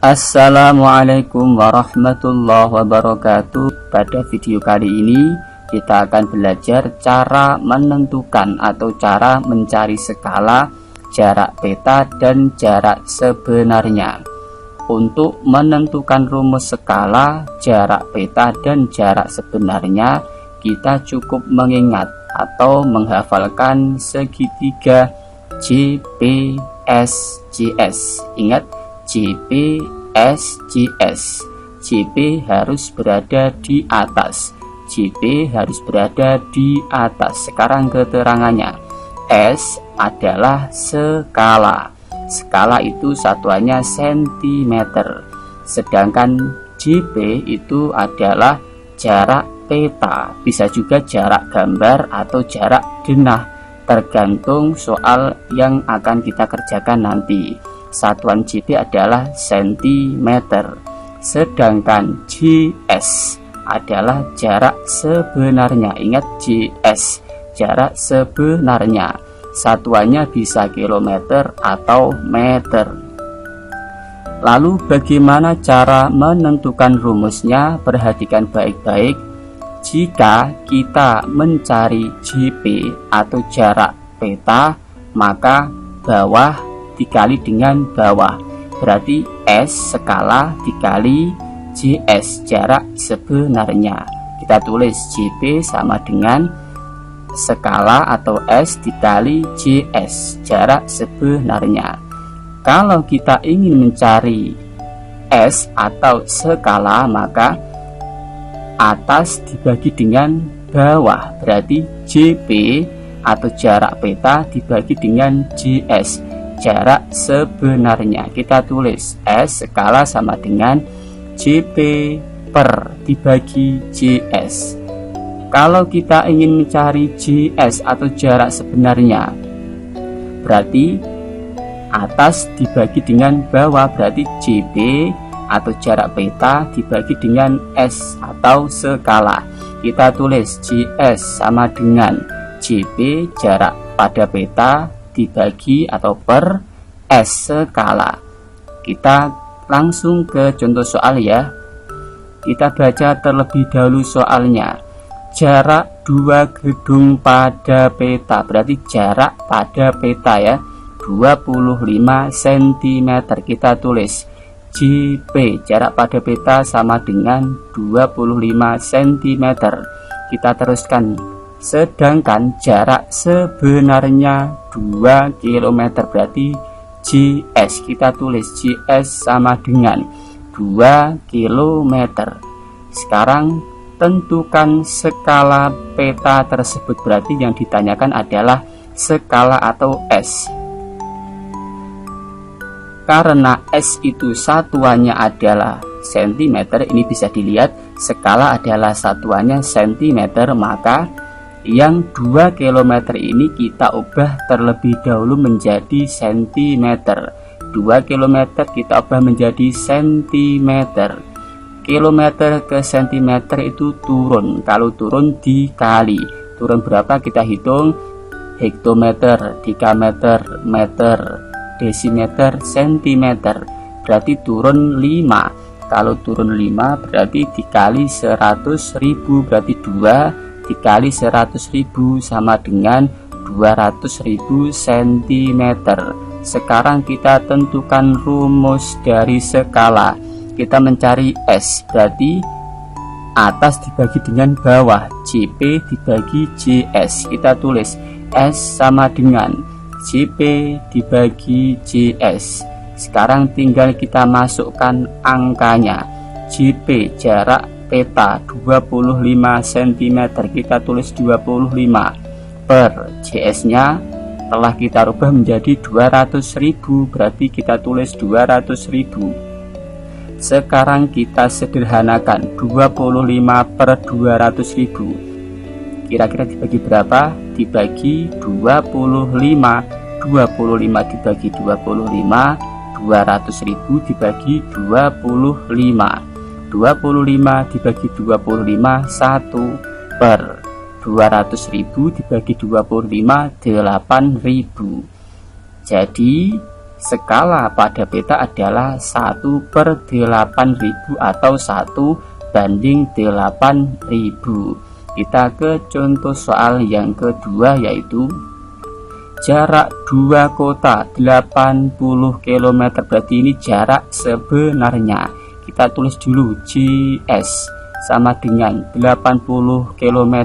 Assalamualaikum warahmatullahi wabarakatuh. Pada video kali ini kita akan belajar cara menentukan atau cara mencari skala, jarak peta, dan jarak sebenarnya. Untuk menentukan rumus skala, jarak peta, dan jarak sebenarnya, kita cukup mengingat atau menghafalkan segitiga JPSGS. Ingat, JPSGS. JP harus berada di atas, JP harus berada di atas. Sekarang keterangannya. S adalah skala. Skala itu satuannya cm. Sedangkan JP itu adalah jarak peta. Bisa juga jarak gambar atau jarak denah, tergantung soal yang akan kita kerjakan nanti. Satuan JP adalah cm, sedangkan JS adalah jarak sebenarnya. Ingat, JS jarak sebenarnya, satuannya bisa kilometer atau meter. Lalu bagaimana cara menentukan rumusnya? Perhatikan baik-baik. Jika kita mencari JP atau jarak peta, maka bawah dikali dengan bawah, berarti S skala dikali JS jarak sebenarnya. Kita tulis JP sama dengan skala atau S dikali JS jarak sebenarnya. Kalau kita ingin mencari S atau skala, maka atas dibagi dengan bawah, berarti JP atau jarak peta dibagi dengan JS jarak sebenarnya. Kita tulis S skala sama dengan JP per dibagi JS. Kalau kita ingin mencari JS atau jarak sebenarnya, berarti atas dibagi dengan bawah, berarti JP atau jarak peta dibagi dengan S atau skala. Kita tulis JS sama dengan JP jarak pada peta dibagi atau per S skala. Kita langsung ke contoh soal ya. Kita baca terlebih dahulu soalnya. Jarak dua gedung pada peta, berarti jarak pada peta ya, 25 cm. Kita tulis JP jarak pada peta sama dengan 25 cm. Kita teruskan. Sedangkan jarak sebenarnya 2 km, berarti JS. Kita tulis JS sama dengan 2 km. Sekarang tentukan skala peta tersebut, berarti yang ditanyakan adalah skala atau S. Karena S itu satuannya adalah cm, ini bisa dilihat skala adalah satuannya cm, maka yang 2 km ini kita ubah terlebih dahulu menjadi cm. 2 km kita ubah menjadi cm. Kilometer ke cm itu turun. Kalau turun dikali. Turun berapa kita hitung? Hektometer, dekameter, meter, desimeter, sentimeter. Berarti turun 5. Kalau turun 5 berarti dikali 100.000, berarti 2 dikali 100.000 sama dengan 200.000 cm. Sekarang kita tentukan rumus dari skala. Kita mencari S, berarti atas dibagi dengan bawah, JP dibagi JS. Kita tulis S sama dengan JP dibagi JS. Sekarang tinggal kita masukkan angkanya. JP jarak peta 25 cm, kita tulis 25 per JS nya telah kita rubah menjadi 200.000, berarti kita tulis 200.000. Sekarang kita sederhanakan, 25 per 200.000 kira-kira dibagi berapa? Dibagi 25. 25 dibagi 25, 200.000 dibagi 25. 25 dibagi 25 1 per 200.000 dibagi 25 8.000. Jadi skala pada peta adalah 1/8000 atau 1/8000. Kita ke contoh soal yang kedua, yaitu jarak dua kota 80 km, berarti ini jarak sebenarnya. Kita tulis dulu JS sama dengan 80 km.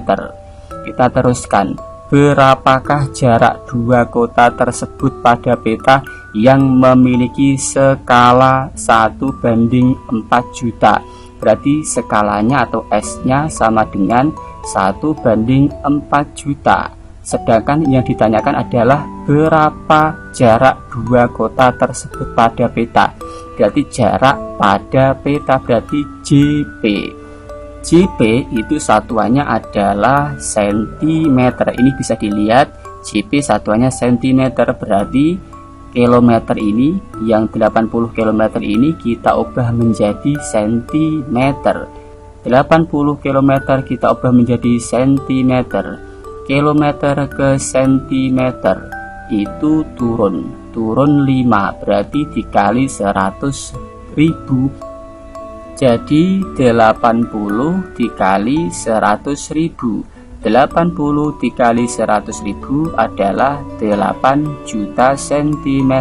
Kita teruskan, berapakah jarak dua kota tersebut pada peta yang memiliki skala 1/4 juta. Berarti skalanya atau S-nya sama dengan 1/4 juta. Sedangkan yang ditanyakan adalah berapa jarak dua kota tersebut pada peta. Berarti jarak pada peta berarti JP. JP itu satuannya adalah cm. Ini bisa dilihat, JP satuannya cm, berarti kilometer ini yang 80 km ini kita ubah menjadi cm. 80 km kita ubah menjadi cm. Kilometer ke cm itu turun 5, berarti dikali 100.000. Jadi 80 dikali 100.000. 80 dikali 100.000 adalah 8 juta cm.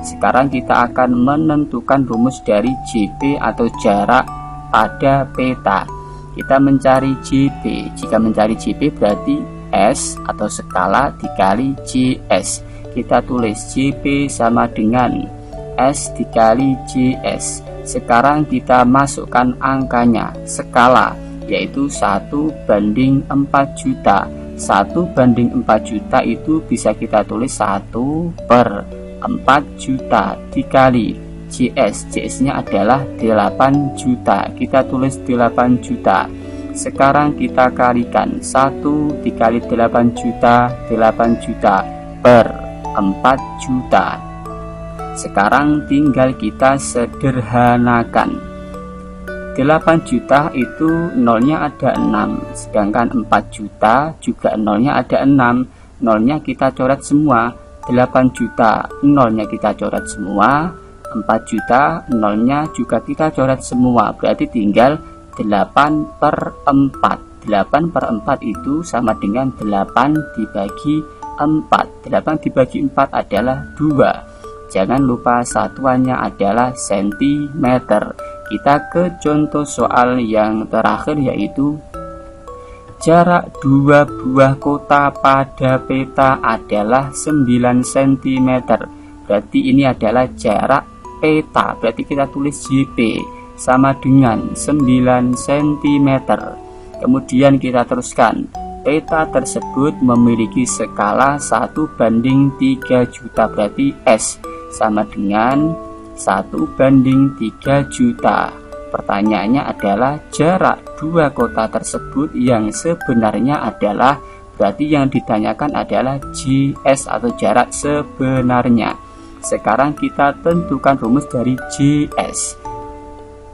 Sekarang kita akan menentukan rumus dari JP atau jarak pada peta. Kita mencari JP. Jika mencari JP berarti S atau skala dikali JS. Kita tulis JP sama dengan S dikali JS. Sekarang kita masukkan angkanya, skala, yaitu 1/4 juta. 1/4 juta itu bisa kita tulis 1/4 juta dikali JS. JS-nya adalah 8 juta. Kita tulis 8 juta. Sekarang kita kalikan 1 dikali 8 juta, 8 juta per 4 juta. Sekarang tinggal kita sederhanakan. 8 juta itu nolnya ada 6, sedangkan 4 juta juga nolnya ada 6. Nolnya kita coret semua. 8 juta nolnya kita coret semua. 4 juta nolnya juga kita coret semua. Berarti tinggal 8/4. 8/4 itu sama dengan 8 dibagi 4. 8 dibagi 4 adalah 2. Jangan lupa satuannya adalah cm. Kita ke contoh soal yang terakhir, yaitu jarak dua buah kota pada peta adalah 9 cm. Berarti ini adalah jarak peta. Berarti kita tulis JP sama dengan 9 cm. Kemudian kita teruskan, peta tersebut memiliki skala 1/3 juta. Berarti S sama dengan 1/3 juta. Pertanyaannya adalah jarak dua kota tersebut yang sebenarnya adalah, berarti yang ditanyakan adalah JS atau jarak sebenarnya. Sekarang kita tentukan rumus dari JS.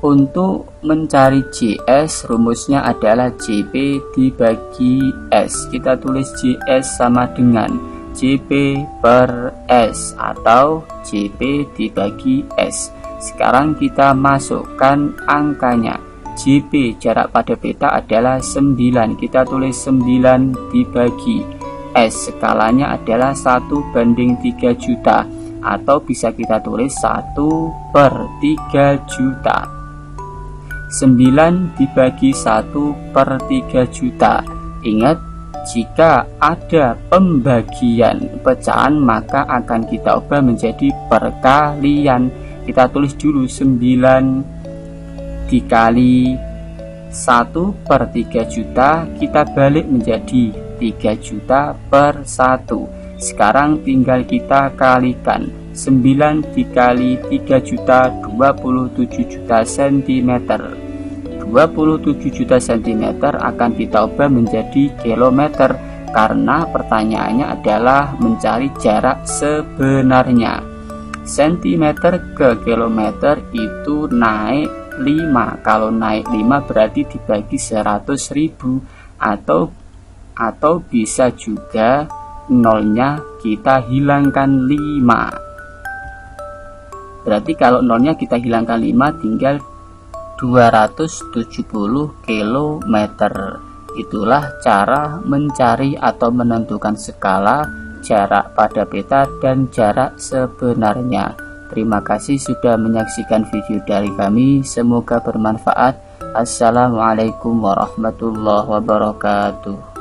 Untuk mencari JS, rumusnya adalah JP dibagi S. Kita tulis JS sama dengan JP per S atau JP dibagi S. Sekarang kita masukkan angkanya. JP jarak pada peta adalah 9. Kita tulis 9 dibagi S. Skalanya adalah 1/3 juta atau bisa kita tulis 1/3 juta. 9 dibagi 1/3 juta. Ingat, jika ada pembagian pecahan maka akan kita ubah menjadi perkalian. Kita tulis dulu 9 dikali 1/3 juta, kita balik menjadi 3 juta per 1. Sekarang tinggal kita kalikan. 9 dikali 3 juta 27 juta cm. 27 juta cm akan kita ubah menjadi kilometer karena pertanyaannya adalah mencari jarak sebenarnya. Centimeter ke kilometer itu naik 5. Kalau naik 5 berarti dibagi 100.000 atau bisa juga nolnya kita hilangkan 5. Berarti kalau nolnya kita hilangkan 5, tinggal 270 km. Itulah cara mencari atau menentukan skala, jarak pada peta, dan jarak sebenarnya. Terima kasih sudah menyaksikan video dari kami, semoga bermanfaat. Assalamualaikum warahmatullahi wabarakatuh.